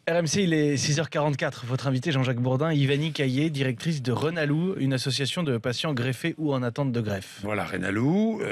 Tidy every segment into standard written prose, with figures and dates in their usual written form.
RMC, il est 6h44. Votre invité, Jean-Jacques Bourdin, Ivani Caillé, directrice de Renalou, une association de patients greffés ou en attente de greffe. Voilà, Renalou,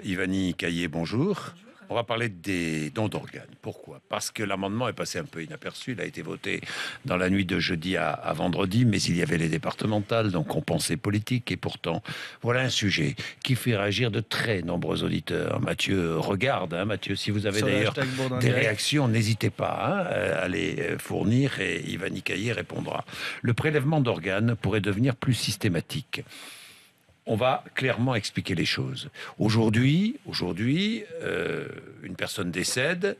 Ivani Caillé, bonjour. On va parler des dons d'organes. Pourquoi? Parce que l'amendement est passé un peu inaperçu. Il a été voté dans la nuit de jeudi à vendredi, mais il y avait les départementales, donc on pensait politique. Et pourtant, voilà un sujet qui fait réagir de très nombreux auditeurs. Mathieu regarde, Mathieu, si vous avez Sur le d'ailleurs hashtag Bourdin des Direct. réactions, n'hésitez pas à les fournir et Ivani Caillé répondra. Le prélèvement d'organes pourrait devenir plus systématique. On va clairement expliquer les choses. Aujourd'hui, une personne décède.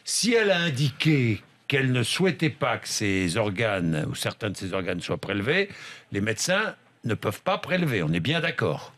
Si elle a indiqué qu'elle ne souhaitait pas que ses organes ou certains de ses organes soient prélevés, les médecins ne peuvent pas prélever. On est bien d'accord.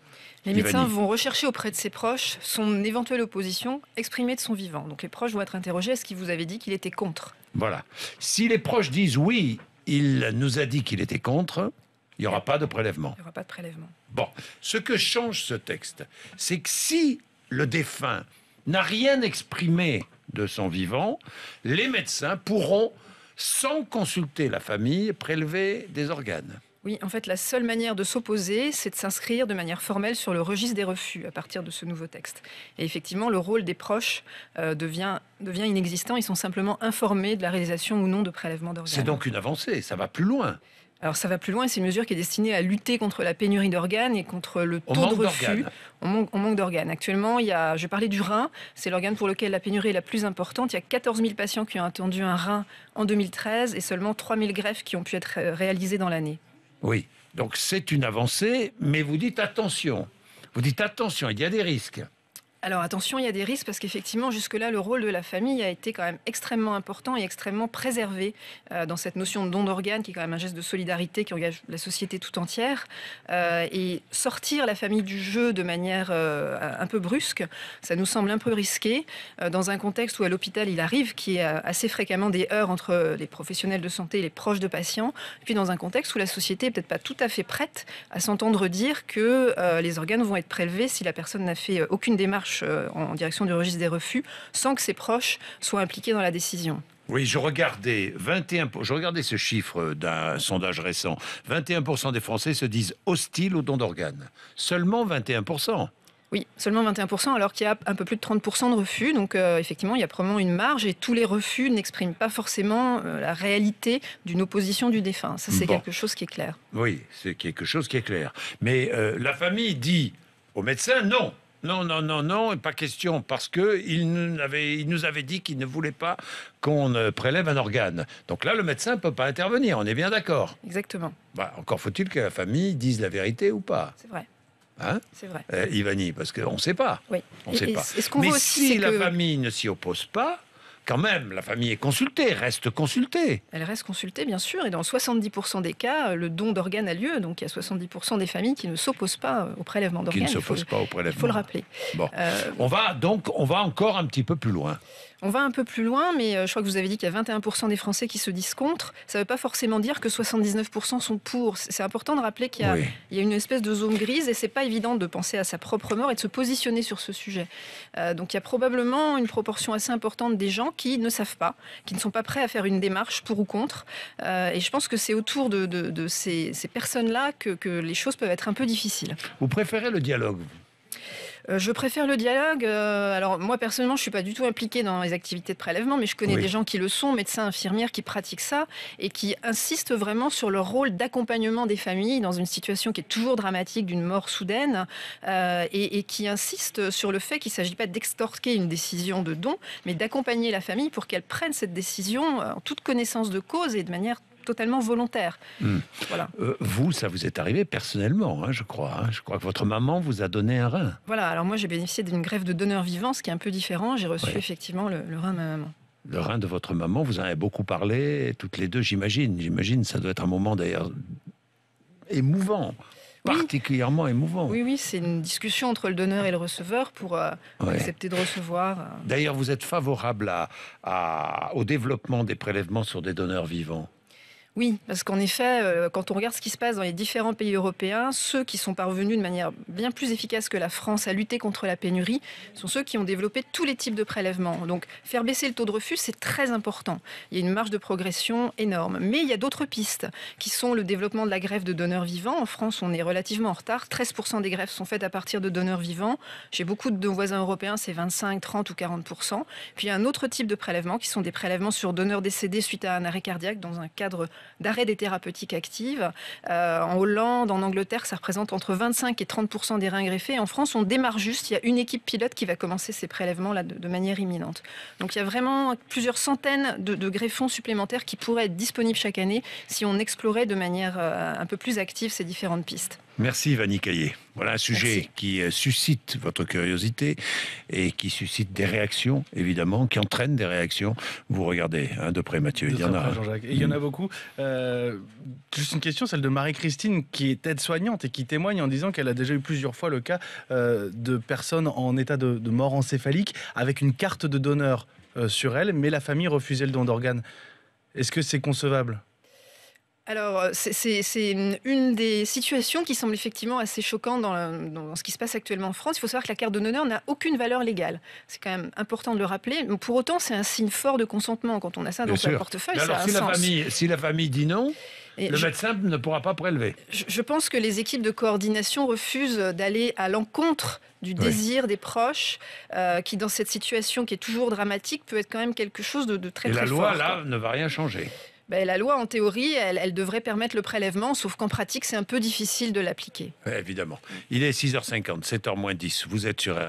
Les médecins vont rechercher auprès de ses proches son éventuelle opposition exprimée de son vivant. Donc les proches vont être interrogés. Est-ce qu'il vous avait dit qu'il était contre? Voilà. Si les proches disent oui, il nous a dit qu'il était contre, il n'y aura pas de prélèvement. Il n'y aura pas de prélèvement. Bon, ce que change ce texte, c'est que si le défunt n'a rien exprimé de son vivant, les médecins pourront, sans consulter la famille, prélever des organes. Oui, en fait, la seule manière de s'opposer, c'est de s'inscrire de manière formelle sur le registre des refus à partir de ce nouveau texte. Et effectivement, le rôle des proches devient inexistant. Ils sont simplement informés de la réalisation ou non de prélèvement d'organes. C'est donc une avancée, ça va plus loin. Alors ça va plus loin, c'est une mesure qui est destinée à lutter contre la pénurie d'organes et contre le taux de refus. On manque d'organes. Actuellement, je parlais du rein, c'est l'organe pour lequel la pénurie est la plus importante. Il y a 14 000 patients qui ont attendu un rein en 2013 et seulement 3 000 greffes qui ont pu être réalisées dans l'année. Oui, donc c'est une avancée, mais vous dites attention. Vous dites attention, il y a des risques. Alors attention, il y a des risques parce qu'effectivement, jusque-là, le rôle de la famille a été quand même extrêmement important et extrêmement préservé dans cette notion de don d'organes qui est quand même un geste de solidarité qui engage la société tout entière. Et sortir la famille du jeu de manière un peu brusque, ça nous semble un peu risqué dans un contexte où à l'hôpital, il arrive qu'il y ait assez fréquemment des heurts entre les professionnels de santé et les proches de patients. Et puis dans un contexte où la société n'est peut-être pas tout à fait prête à s'entendre dire que les organes vont être prélevés si la personne n'a fait aucune démarche en direction du registre des refus, sans que ses proches soient impliqués dans la décision. Oui, je regardais ce chiffre d'un sondage récent. 21% des Français se disent hostiles au don d'organes. Seulement 21%. Oui, seulement 21%, alors qu'il y a un peu plus de 30% de refus. Donc effectivement, il y a probablement une marge et tous les refus n'expriment pas forcément la réalité d'une opposition du défunt. Ça, c'est quelque chose qui est clair. Oui, c'est quelque chose qui est clair. Mais la famille dit au médecin non. Non, pas question, parce qu'il nous avait dit qu'il ne voulait pas qu'on prélève un organe. Donc là, le médecin ne peut pas intervenir, on est bien d'accord. Exactement. Encore faut-il que la famille dise la vérité ou pas. C'est vrai. C'est vrai. Ivani, parce qu'on ne sait pas. Oui. On sait pas. Ce qu'on Mais voit aussi, si la famille ne s'y oppose pas, quand même, la famille est consultée, reste consultée. Elle reste consultée, bien sûr, et dans 70% des cas, le don d'organes a lieu. Donc il y a 70% des familles qui ne s'opposent pas au prélèvement d'organes. Qui ne s'opposent pas au prélèvement. Il faut le rappeler. Bon. On va encore un petit peu plus loin. On va un peu plus loin, mais je crois que vous avez dit qu'il y a 21% des Français qui se disent contre. Ça ne veut pas forcément dire que 79% sont pour. C'est important de rappeler qu'il y a une espèce de zone grise et c'est pas évident de penser à sa propre mort et de se positionner sur ce sujet. Donc il y a probablement une proportion assez importante des gens qui ne savent pas, qui ne sont pas prêts à faire une démarche pour ou contre. Et je pense que c'est autour de ces personnes-là que les choses peuvent être un peu difficiles. Vous préférez le dialogue ? Je préfère le dialogue. Alors moi personnellement, je suis pas du tout impliquée dans les activités de prélèvement, mais je connais des gens qui le sont, médecins, infirmières, qui pratiquent ça et qui insistent vraiment sur leur rôle d'accompagnement des familles dans une situation qui est toujours dramatique d'une mort soudaine et qui insistent sur le fait qu'il ne s'agit pas d'extorquer une décision de don, mais d'accompagner la famille pour qu'elle prenne cette décision en toute connaissance de cause et de manière totalement volontaire. Voilà. Vous, ça vous est arrivé personnellement, je crois. Je crois que votre maman vous a donné un rein. Voilà, alors moi j'ai bénéficié d'une greffe de donneur vivant, ce qui est un peu différent. J'ai reçu effectivement le rein de ma maman. Le rein de votre maman, vous en avez beaucoup parlé, toutes les deux, j'imagine. J'imagine ça doit être un moment d'ailleurs émouvant. Particulièrement émouvant. Oui, c'est une discussion entre le donneur et le receveur pour accepter de recevoir. D'ailleurs, vous êtes favorable au développement des prélèvements sur des donneurs vivants ? Oui, parce qu'en effet, quand on regarde ce qui se passe dans les différents pays européens, ceux qui sont parvenus de manière bien plus efficace que la France à lutter contre la pénurie sont ceux qui ont développé tous les types de prélèvements. Donc faire baisser le taux de refus, c'est très important. Il y a une marge de progression énorme. Mais il y a d'autres pistes qui sont le développement de la greffe de donneurs vivants. En France, on est relativement en retard. 13% des greffes sont faites à partir de donneurs vivants. Chez beaucoup de nos voisins européens, c'est 25, 30 ou 40%. Puis il y a un autre type de prélèvement qui sont des prélèvements sur donneurs décédés suite à un arrêt cardiaque dans un cadre d'arrêt des thérapeutiques actives. En Hollande, en Angleterre, ça représente entre 25 et 30% des reins greffés. En France, on démarre juste. Il y a une équipe pilote qui va commencer ces prélèvements-là de manière imminente. Donc il y a vraiment plusieurs centaines de greffons supplémentaires qui pourraient être disponibles chaque année si on explorait de manière un peu plus active ces différentes pistes. Merci Yvanie Caillé. Voilà un sujet Merci. qui suscite votre curiosité et qui suscite des réactions, évidemment, qui entraîne des réactions. Vous regardez de près, Mathieu, il y en a. Jean-Jacques. Et il y en a beaucoup. Juste une question, celle de Marie-Christine, qui est aide-soignante et qui témoigne en disant qu'elle a déjà eu plusieurs fois le cas de personnes en état de mort encéphalique avec une carte de donneur sur elle, mais la famille refusait le don d'organes. Est-ce que c'est concevable ? Alors, c'est une des situations qui semble effectivement assez choquante dans ce qui se passe actuellement en France. Il faut savoir que la carte de donneur n'a aucune valeur légale. C'est quand même important de le rappeler. Mais pour autant, c'est un signe fort de consentement. Quand on a ça dans son portefeuille, mais alors, ça a un sens. Si la famille dit non, Et le médecin ne pourra pas prélever. Je pense que les équipes de coordination refusent d'aller à l'encontre du désir des proches, qui dans cette situation qui est toujours dramatique peut être quand même quelque chose de très, très fort. Et la loi, là, ne va rien changer. La loi, en théorie, elle devrait permettre le prélèvement, sauf qu'en pratique, c'est un peu difficile de l'appliquer. Évidemment. Il est 6h50, 7h moins 10. Vous êtes sur